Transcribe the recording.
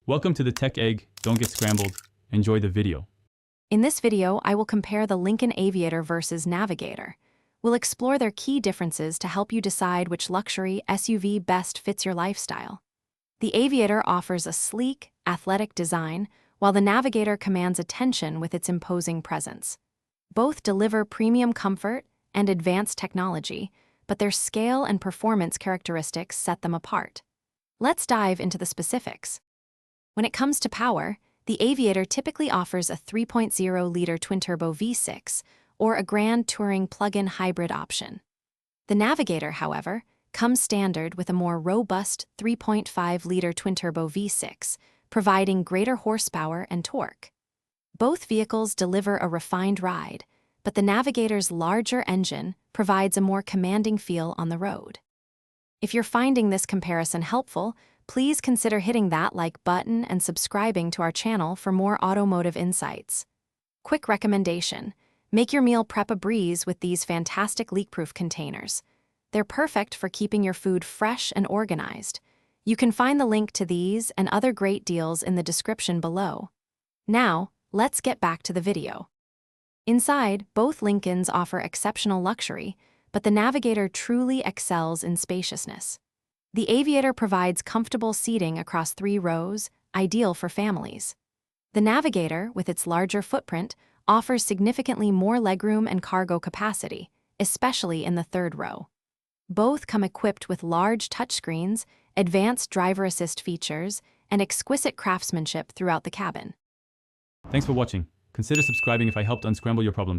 Welcome to the Tech Egg. Don't get scrambled. Enjoy the video. In this video, I will compare the Lincoln Aviator versus Navigator. We'll explore their key differences to help you decide which luxury SUV best fits your lifestyle. The Aviator offers a sleek, athletic design, while the Navigator commands attention with its imposing presence. Both deliver premium comfort and advanced technology, but their scale and performance characteristics set them apart. Let's dive into the specifics. When it comes to power, the Aviator typically offers a 3.0-liter twin-turbo V6 or a Grand Touring plug-in hybrid option. The Navigator, however, comes standard with a more robust 3.5-liter twin-turbo V6, providing greater horsepower and torque. Both vehicles deliver a refined ride, but the Navigator's larger engine provides a more commanding feel on the road. If you're finding this comparison helpful, please consider hitting that like button and subscribing to our channel for more automotive insights. Quick recommendation: make your meal prep a breeze with these fantastic leak-proof containers. They're perfect for keeping your food fresh and organized. You can find the link to these and other great deals in the description below. Now, let's get back to the video. Inside, both Lincolns offer exceptional luxury, but the Navigator truly excels in spaciousness. The Aviator provides comfortable seating across 3 rows, ideal for families. The Navigator, with its larger footprint, offers significantly more legroom and cargo capacity, especially in the 3rd row. Both come equipped with large touchscreens, advanced driver assist features, and exquisite craftsmanship throughout the cabin. Thanks for watching. Consider subscribing if I helped unscramble your problems.